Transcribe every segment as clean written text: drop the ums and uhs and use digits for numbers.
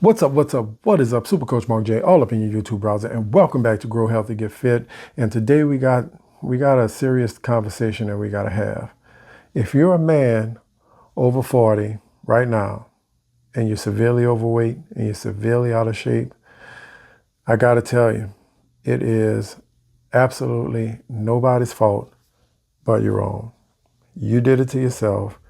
What's up? What's up? What is up? Super Coach Mark J, all up in your YouTube browser, and welcome back to Grow Healthy, Get Fit. And today we got a serious conversation that we got to have. If you're a man over 40 right now, and you're severely overweight and you're severely out of shape, I got to tell you, it is absolutely nobody's fault but your own. You did it to yourself.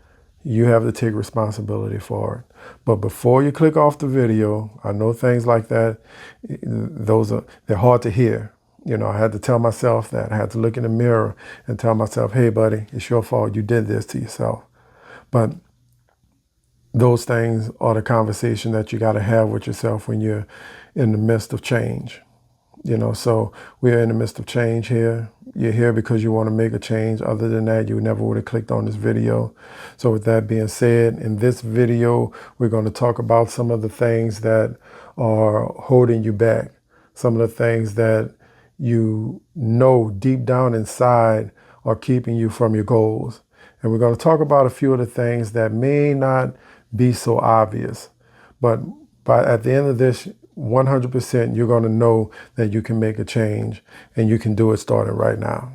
You have to take responsibility for it. But before you click off the video, I know things like that, they're hard to hear. You know, I had to tell myself that. I had to look in the mirror and tell myself, hey, buddy, it's your fault. You did this to yourself. But those things are the conversation that you got to have with yourself when you're in the midst of change. You know, so we're in the midst of change here. You're here because you want to make a change. Other than that, you never would have clicked on this video. So with that being said, in this video, we're going to talk about some of the things that are holding you back. Some of the things that you know deep down inside are keeping you from your goals. And we're going to talk about a few of the things that may not be so obvious. But at the end of this, 100% you're going to know that you can make a change, and you can do it starting right now.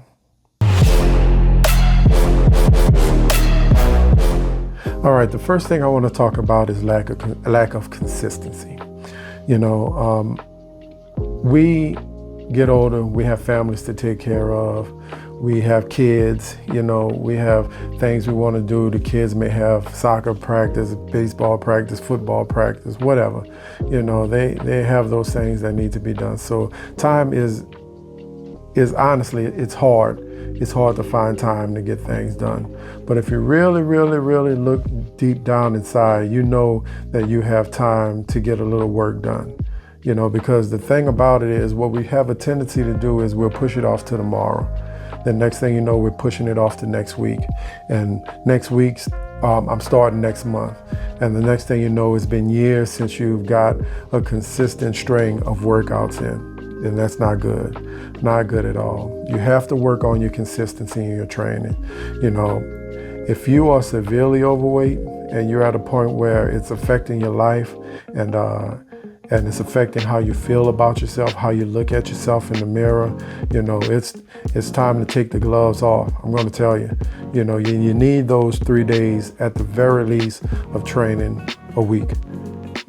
All right, the first thing I want to talk about is lack of consistency. You know, we get older, we have families to take care of. We have kids, you know, we have things we want to do. The kids may have soccer practice, baseball practice, football practice, whatever. You know, they have those things that need to be done. So time is honestly, it's hard. It's hard to find time to get things done. But if you really, really, really look deep down inside, you know that you have time to get a little work done. You know, because the thing about it is what we have a tendency to do is we'll push it off to tomorrow. The next thing you know, we're pushing it off to next week. And next week's, I'm starting next month. And the next thing you know, it's been years since you've got a consistent string of workouts in. And that's not good. Not good at all. You have to work on your consistency in your training. You know, if you are severely overweight and you're at a point where it's affecting your life and it's affecting how you feel about yourself, how you look at yourself in the mirror, you know, it's time to take the gloves off. I'm going to tell you, you know, you need those 3 days at the very least of training a week.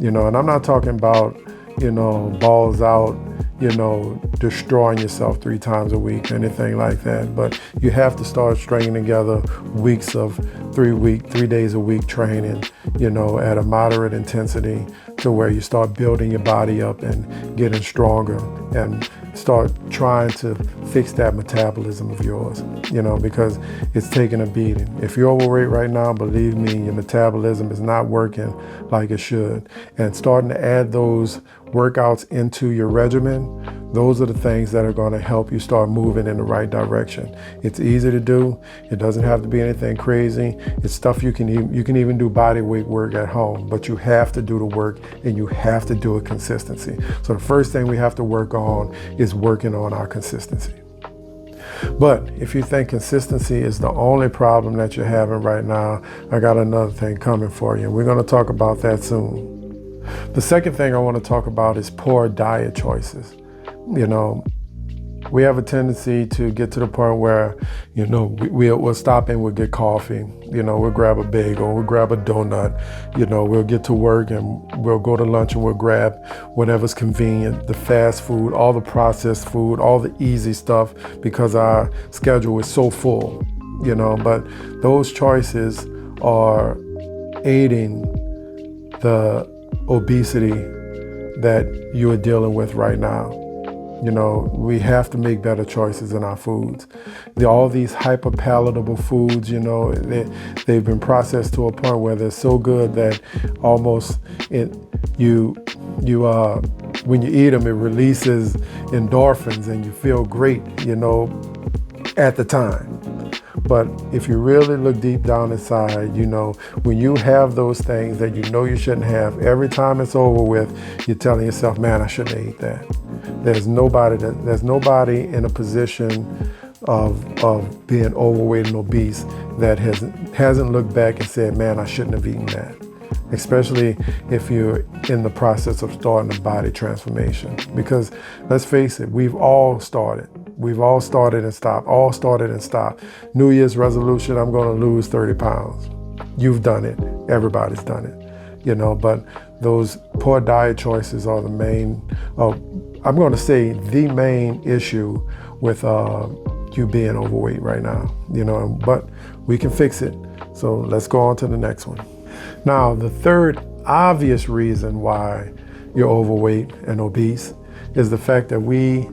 You know, and I'm not talking about, you know, balls out, you know, destroying yourself 3 times a week, anything like that. But you have to start stringing together weeks of 3 days a week training, you know, at a moderate intensity, to where you start building your body up and getting stronger and start trying to fix that metabolism of yours, you know, because it's taking a beating. If you're overweight right now, believe me, your metabolism is not working like it should. And starting to add those workouts into your regimen, those are the things that are going to help you start moving in the right direction. It's easy to do. It doesn't have to be anything crazy. It's stuff you can even do body weight work at home, but you have to do the work and you have to do it consistency. So the first thing we have to work on is working on our consistency. But if you think consistency is the only problem that you're having right now, I got another thing coming for you. We're going to talk about that soon. The second thing I want to talk about is poor diet choices. You know, we have a tendency to get to the point where, you know, we'll stop and we'll get coffee. You know, we'll grab a bagel, we'll grab a donut. You know, we'll get to work and we'll go to lunch and we'll grab whatever's convenient, the fast food, all the processed food, all the easy stuff, because our schedule is so full, you know. But those choices are aiding the obesity that you are dealing with right now. You know, we have to make better choices in our foods. All these hyper palatable foods, you know, they've been processed to a point where they're so good that almost when you eat them, it releases endorphins and you feel great, you know, at the time. But if you really look deep down inside, you know, when you have those things that you know you shouldn't have, every time it's over with, you're telling yourself, man, I shouldn't have ate that. There's nobody in a position of being overweight and obese that hasn't looked back and said, man, I shouldn't have eaten that. especially if you're in the process of starting a body transformation. Because let's face it, we've all started. We've all started and stopped, New Year's resolution, I'm going to lose 30 pounds. You've done it. Everybody's done it, but those poor diet choices are the main, I'm going to say the main issue with you being overweight right now, but we can fix it. So let's go on to the next one. Now, the third obvious reason why you're overweight and obese is the fact that we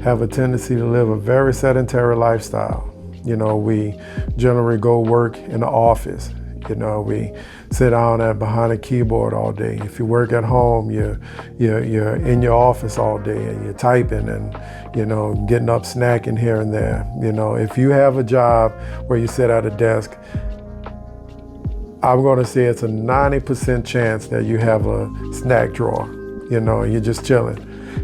have a tendency to live a very sedentary lifestyle. We generally go work in the office. We sit down behind a keyboard all day. If you work at home, you're in your office all day and you're typing and, getting up, snacking here and there. If you have a job where you sit at a desk, I'm going to say it's a 90% chance that you have a snack drawer, you're just chilling.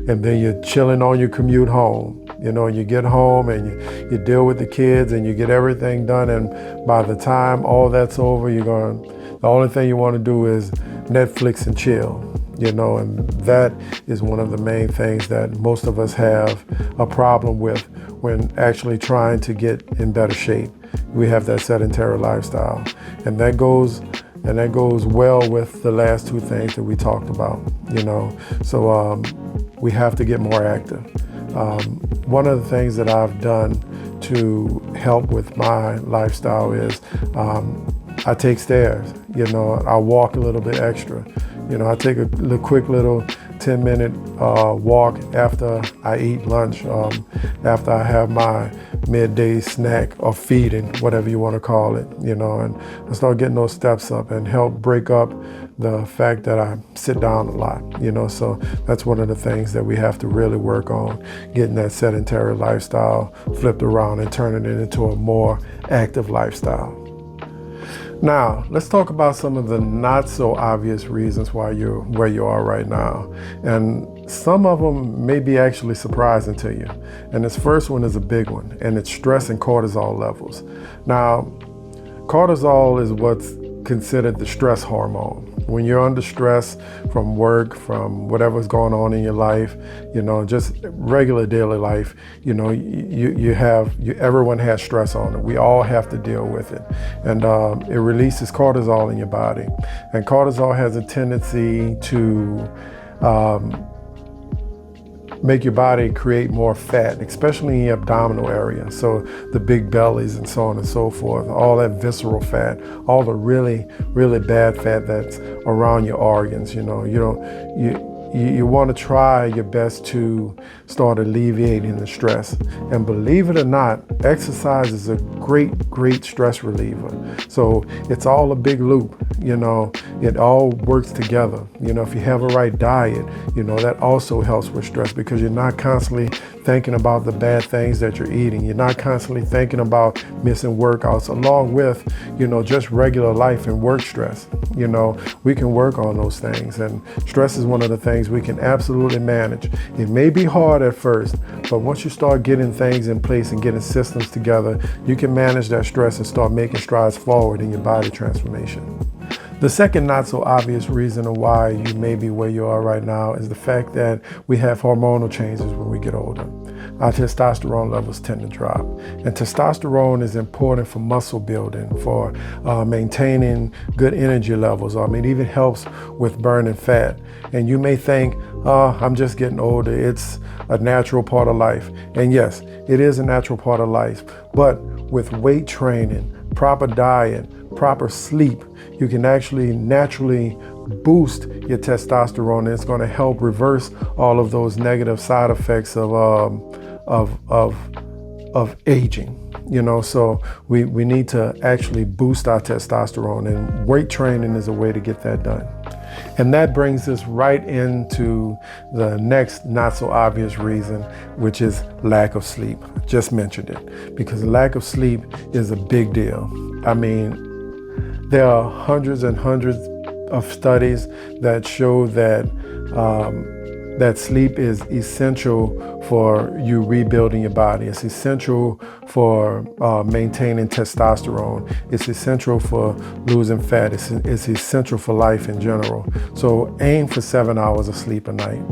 And then you're chilling on your commute home. You get home and you deal with the kids and you get everything done. And by the time all that's over, the only thing you want to do is Netflix and chill, and that is one of the main things that most of us have a problem with when actually trying to get in better shape. We have that sedentary lifestyle, and that goes well with the last two things that we talked about, So we have to get more active. One of the things that I've done to help with my lifestyle is I take stairs. I walk a little bit extra. I take a quick little 10-minute walk after I eat lunch, after I have my midday snack or feeding, whatever you want to call it, and I start getting those steps up and help break up the fact that I sit down a lot, so that's one of the things that we have to really work on, getting that sedentary lifestyle flipped around and turning it into a more active lifestyle. Now, let's talk about some of the not so obvious reasons why you're where you are right now. And some of them may be actually surprising to you. And this first one is a big one, and it's stress and cortisol levels. Now, cortisol is what's considered the stress hormone. When you're under stress from work, from whatever's going on in your life, just regular daily life, everyone has stress on it. We all have to deal with it. And it releases cortisol in your body. And cortisol has a tendency to make your body create more fat, especially in your abdominal area. So the big bellies and so on and so forth, all that visceral fat, all the really, really bad fat that's around your organs. You want to try your best to start alleviating the stress. And believe it or not, exercise is a great stress reliever. So it's all a big loop, it all works together. If you have a right diet, that also helps with stress because you're not constantly thinking about the bad things that you're eating. You're not constantly thinking about missing workouts along with, just regular life and work stress. We can work on those things, and stress is one of the things we can absolutely manage. It may be hard at first, but once you start getting things in place and getting systems together, you can manage that stress and start making strides forward in your body transformation. The second not so obvious reason of why you may be where you are right now is the fact that we have hormonal changes when we get older. Our testosterone levels tend to drop. And testosterone is important for muscle building, for maintaining good energy levels. It even helps with burning fat. And you may think, I'm just getting older. It's a natural part of life. And yes, it is a natural part of life. But with weight training, proper diet, proper sleep, you can actually naturally boost your testosterone, and it's going to help reverse all of those negative side effects of aging. So we need to actually boost our testosterone, and weight training is a way to get that done. And that brings us right into the next not so obvious reason, which is lack of sleep. I just mentioned it, because lack of sleep is a big deal. There are hundreds and hundreds of studies that show that that sleep is essential for you rebuilding your body. It's essential for maintaining testosterone. It's essential for losing fat. It's essential for life in general. So aim for 7 hours of sleep a night.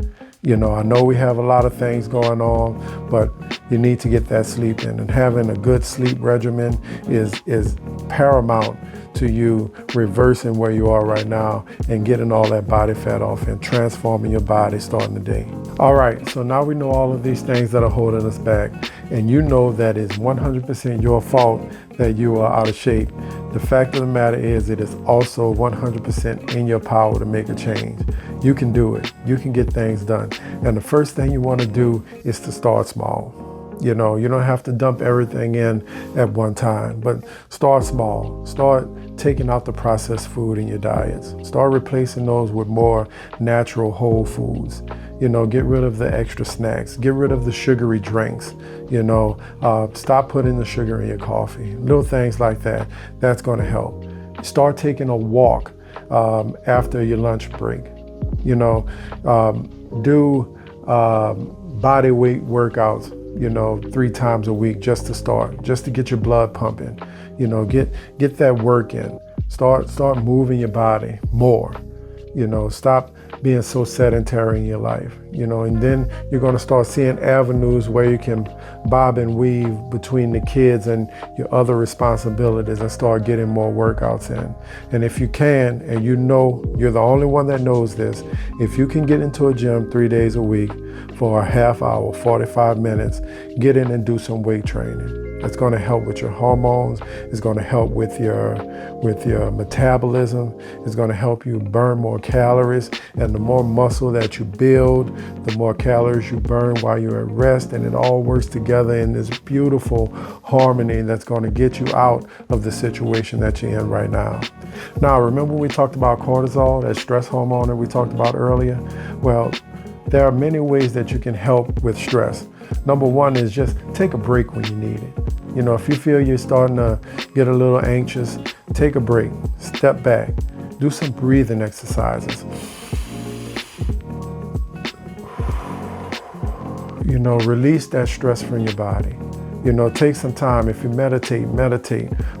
You know, I know we have a lot of things going on, but you need to get that sleep in. And having a good sleep regimen is paramount to you reversing where you are right now and getting all that body fat off and transforming your body starting the day. All right, so now we know all of these things that are holding us back, and you know that it's 100% your fault that you are out of shape. The fact of the matter is it is also 100% in your power to make a change. You can do it. You can get things done. And the first thing you want to do is to start small. You know, you don't have to dump everything in at one time, but start small. Start taking out the processed food in your diets. Start replacing those with more natural whole foods. You know, get rid of the extra snacks. Get rid of the sugary drinks. You know, stop putting the sugar in your coffee. Little things like that. That's going to help. Start taking a walk after your lunch break. You know, do body weight workouts, you know, 3 times a week just to start, just to get your blood pumping. You know, get that work in. Start moving your body more. You know, stop being so sedentary in your life. You know, and then you're going to start seeing avenues where you can bob and weave between the kids and your other responsibilities and start getting more workouts in. And if you can, and you know you're the only one that knows this, if you can get into a gym 3 days a week for a half hour, 45 minutes, get in and do some weight training. It's going to help with your hormones. It's going to help with your metabolism. It's going to help you burn more calories. And the more muscle that you build, the more calories you burn while you're at rest. And it all works together in this beautiful harmony that's going to get you out of the situation that you're in right now. Now, remember we talked about cortisol, that stress hormone that we talked about earlier? Well, there are many ways that you can help with stress. Number one is just take a break when you need it. You know, if you feel you're starting to get a little anxious, take a break, step back, do some breathing exercises. You know, release that stress from your body. You know, take some time. If you meditate,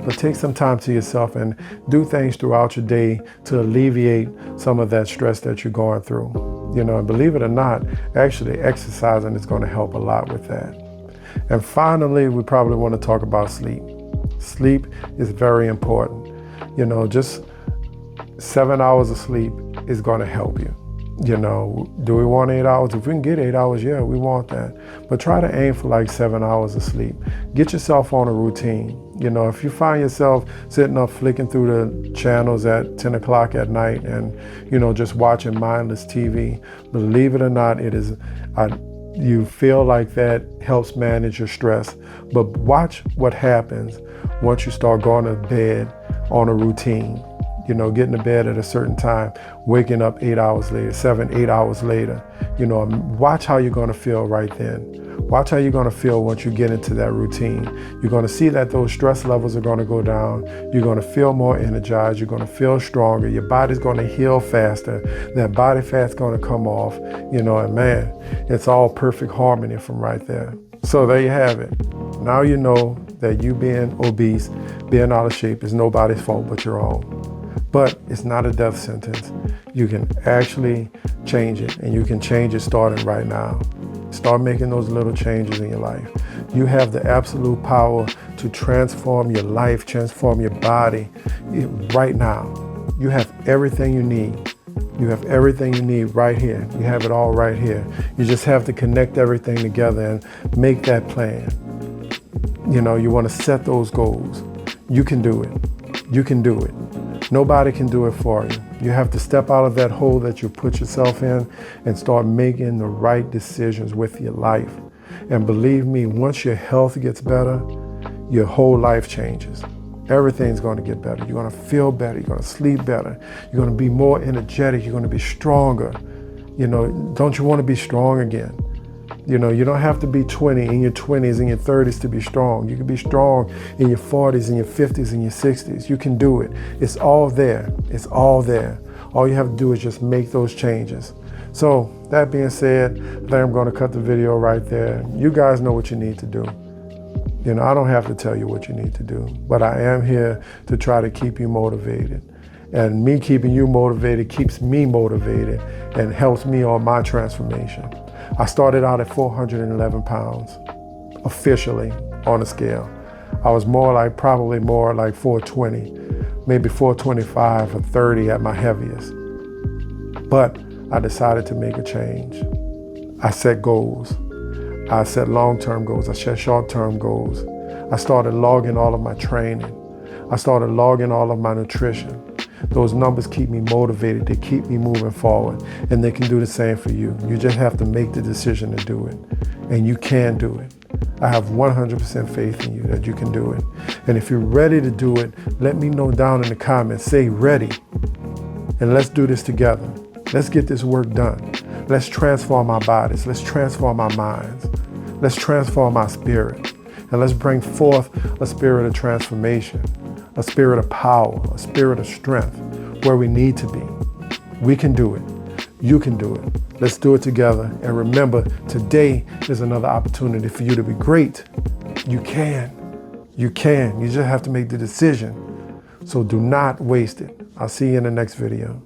but take some time to yourself and do things throughout your day to alleviate some of that stress that you're going through. You know, and believe it or not, actually exercising is going to help a lot with that. And finally, we probably want to talk about sleep. Sleep is very important. You know, just 7 hours of sleep is going to help you. You know, do we want 8 hours? If we can get 8 hours, yeah, we want that. But try to aim for like 7 hours of sleep. Get yourself on a routine. You know, if you find yourself sitting up flicking through the channels at 10 o'clock at night and, you know, just watching mindless TV, believe it or not, you feel like that helps manage your stress. But watch what happens once you start going to bed on a routine. You know, getting to bed at a certain time, waking up 8 hours later, 8 hours later. You know, watch how you're going to feel right then. Watch how you're going to feel once you get into that routine. You're going to see that those stress levels are going to go down. You're going to feel more energized. You're going to feel stronger. Your body's going to heal faster. That body fat's going to come off. You know, and man, it's all perfect harmony from right there. So there you have it. Now you know that you being obese, being out of shape is nobody's fault but your own. But it's not a death sentence. You can actually change it, and you can change it starting right now. Start making those little changes in your life. You have the absolute power to transform your life, transform your body right now. You have everything you need. You have everything you need right here. You have it all right here. You just have to connect everything together and make that plan. You know, you want to set those goals. You can do it. You can do it. Nobody can do it for you. You have to step out of that hole that you put yourself in and start making the right decisions with your life. And believe me, once your health gets better, your whole life changes. Everything's going to get better. You're going to feel better. You're going to sleep better. You're going to be more energetic. You're going to be stronger. You know, don't you want to be strong again? You know, you don't have to be 20 in your 20s and your 30s to be strong. You can be strong in your 40s and your 50s and your 60s. You can do it. It's all there. It's all there. All you have to do is just make those changes. So that being said, I think I'm going to cut the video right there. You guys know what you need to do. You know, I don't have to tell you what you need to do, but I am here to try to keep you motivated. And me keeping you motivated keeps me motivated and helps me on my transformation. I started out at 411 pounds, officially on the scale. I was probably more like 420, maybe 425 or 30 at my heaviest. But I decided to make a change. I set goals. I set long-term goals. I set short-term goals. I started logging all of my training. I started logging all of my nutrition. Those numbers keep me motivated. They keep me moving forward. And they can do the same for you. You just have to make the decision to do it. And you can do it. I have 100% faith in you that you can do it. And if you're ready to do it, let me know down in the comments. Say ready. And let's do this together. Let's get this work done. Let's transform our bodies. Let's transform our minds. Let's transform our spirit. And let's bring forth a spirit of transformation, a spirit of power, a spirit of strength where we need to be. We can do it. You can do it. Let's do it together. And remember, today is another opportunity for you to be great. You can. You can. You just have to make the decision. So do not waste it. I'll see you in the next video.